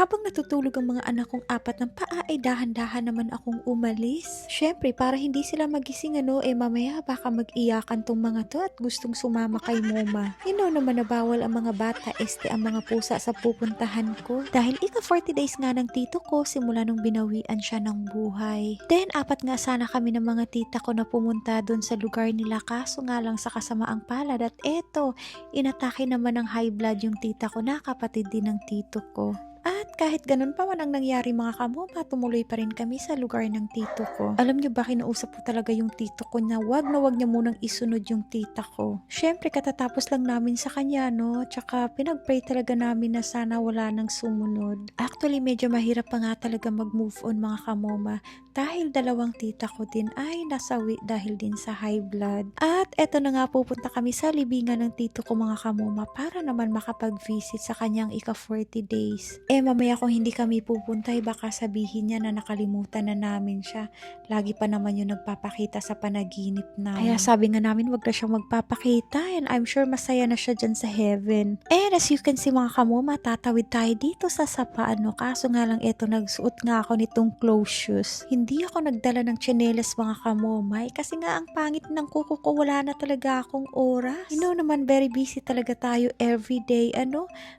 Habang natutulog ang mga anak kong apat ng paa ay dahan-dahan naman akong umalis. Syempre para hindi sila magising mamaya baka mag-iyakan tong mga to at gustong sumama kay mama. Naman na bawal ang mga bata ang mga pusa sa pupuntahan ko. Dahil ika 40 days nga ng tito ko simula nung binawian siya ng buhay. Then apat nga sana kami ng mga tita ko na pumunta doon sa lugar nila kaso nga lang sa kasamaang palad at eto, inatake naman ng high blood yung tita ko na kapatid din ng tito ko. At kahit ganun pa man ang nangyari mga kamoma, tumuloy pa rin kami sa lugar ng tito ko. Alam nyo ba, kinausap ko talaga yung tito ko na wag niya munang isunod yung tita ko. Syempre katatapos lang namin sa kanya tsaka pinagpray talaga namin na sana wala nang sumunod. Actually medyo mahirap pa nga talaga mag-move on mga kamoma dahil dalawang tita ko din ay nasawi dahil din sa high blood. At eto na nga pupunta kami sa libingan ng tito ko mga kamoma para naman makapag-visit sa kanyang ika 40 days. Mamaya kung hindi kami pupunta baka sabihin niya na nakalimutan na namin siya. Lagi pa naman yung nagpapakita sa panaginip namin. Kaya sabi nga namin wag na siyang magpapakita and I'm sure masaya na siya dyan sa heaven. And as you can see mga kamoma, tatawid tayo dito sa sapa kaso nga lang eto nagsuot nga ako nitong closed shoes. Hindi ako nagdala ng tsinelas mga kamoma kasi nga ang pangit ng kuko ko, wala na talaga akong oras. Naman very busy talaga tayo everyday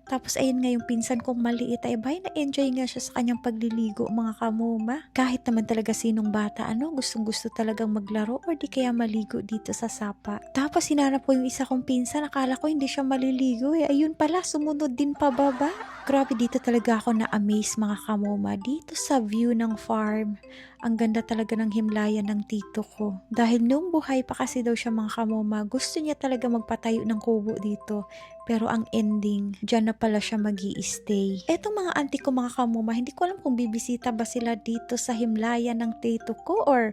tapos ayun nga yung pinsan kong maliit ay na-enjoy nga siya sa kanyang pagliligo mga kamoma. Kahit naman talaga sinong bata gustong gusto talagang maglaro or di kaya maligo dito sa sapa. Tapos hinanap ko yung isa kong pinsan, akala ko hindi siya maliligo ayun pala sumunod din pababa. Grabe dito talaga ako na-amaze mga kamoma dito sa view ng farm. Ang ganda talaga ng himlayan ng tito ko. Dahil nung buhay pa kasi daw siya mga kamoma, gusto niya talaga magpatayo ng kubo dito. Pero ang ending, dyan na pala siya magi-stay. Etong mga auntie ko mga kamoma, hindi ko alam kung bibisita ba sila dito sa himlayan ng tito ko or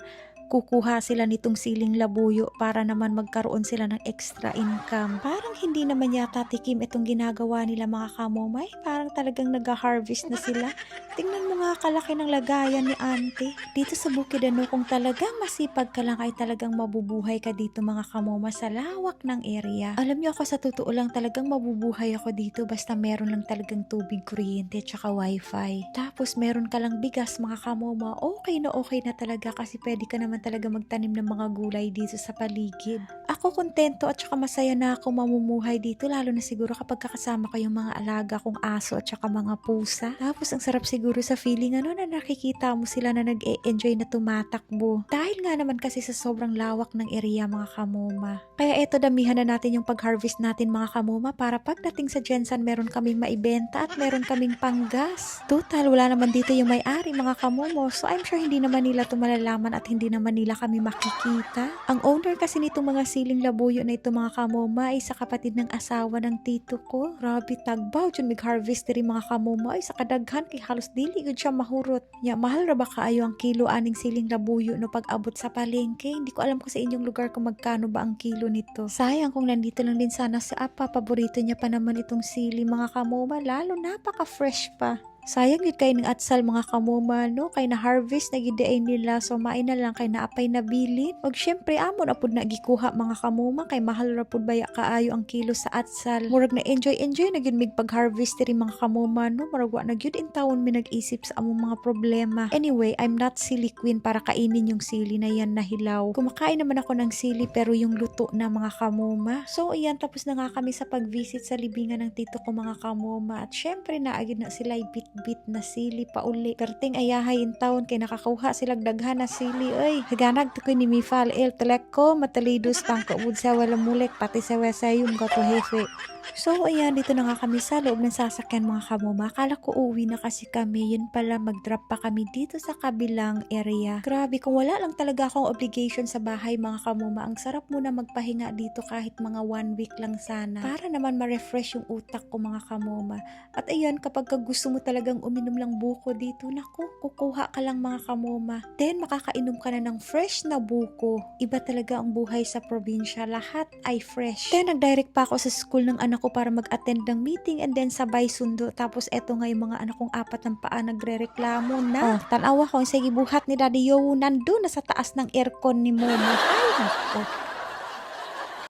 kukuha sila nitong siling labuyo para naman magkaroon sila ng extra income. Parang hindi naman yata tikim itong ginagawa nila mga kamomay. Parang talagang nag-harvest na sila. Tingnan mo nga kalaki ng lagayan ni auntie. Dito sa bukid kung talagang masipag ka lang ay talagang mabubuhay ka dito mga kamoma sa lawak ng area. Alam niyo ako sa totoo lang talagang mabubuhay ako dito basta meron lang talagang tubig, kuryente, tsaka wifi. Tapos meron ka lang bigas mga kamoma, okay na talaga kasi pwede ka naman talaga magtanim ng mga gulay dito sa paligid. Ako kontento at saka masaya na ako mamumuhay dito lalo na siguro kapag kakasama ko yung mga alaga kong aso at saka mga pusa. Tapos ang sarap siguro sa feeling na nakikita mo sila na nag-e-enjoy na tumatakbo. Dahil nga naman kasi sa sobrang lawak ng area mga kamoma. Kaya eto damihan na natin yung pag-harvest natin mga kamoma para pagdating sa Jensen meron kaming maibenta at meron kaming panggas. Total wala naman dito yung may-ari mga kamomo so I'm sure hindi naman nila ito malalaman at hindi naman nila kami makikita. Ang owner kasi nitong mga siling labuyo na ito mga kamoma ay sa kapatid ng asawa ng tito ko. Grabe tagbaw dyan mag-harvest rin mga kamoma ay sa kadaghan kay halos dili yun siya mahurot. Mahal ra ba kaayo ang kilo aning siling labuyo no pag abot sa palengke? Hindi ko alam kung sa inyong lugar kung magkano ba ang kilo nito. Sayang kung nandito lang din sana sa apa, paborito niya pa naman itong sili mga kamoma lalo napaka-fresh pa. Sayang yun kay ng atsal mga kamoma kay na harvest na gidaay nila so main na lang kay naapay na bilin. Og syempre amon apod na gikuha mga kamoma kay mahal ra pud baya kaayo ang kilo sa atsal. Murag na enjoy na gyud mig pag-harvest diri mga kamoma murag wa na gyud in taon mi nag-isip sa among mga problema. Anyway, I'm not silly queen para kainin yung sili na yan na hilaw. Kumakain naman ako ng sili pero yung luto na mga kamoma. So ayan, tapos na nga kami sa pag-visit sa libingan ng tito ko mga kamoma at syempre naagid na sila bit na sili pa uli. Perting ayahay in taon kay nakakauha silang daghan na sili. Ay, haganag to ko ni Mifal El Teleko, matalidos tangkaubod sa walang mulek, pati sa wesayong gato hefe. So ayan, dito na nga kami sa loob ng sasakyan mga kamoma. Akala ko uwi na kasi kami, yun pala mag-drop pa kami dito sa kabilang area. Grabe, kung wala lang talaga akong obligation sa bahay mga kamoma, ang sarap muna magpahinga dito kahit mga 1 week lang sana. Para naman ma-refresh yung utak ko mga kamoma. At ayan, kapag gusto mo talagang uminom lang buko dito, naku, kukuha ka lang mga kamoma. Then makakainom ka na ng fresh na buko. Iba talaga ang buhay sa probinsya, lahat ay fresh. Then nag-direct pa ako sa school ng anak ko para mag-attend ng meeting and then sabay sundo. Tapos eto nga yung mga anak kong apat ng paa nagre-reklamo na. Tanawa ko, sige buhat ni Daddy Yo, nandun na sa taas ng aircon ni Mama. Ay, nako.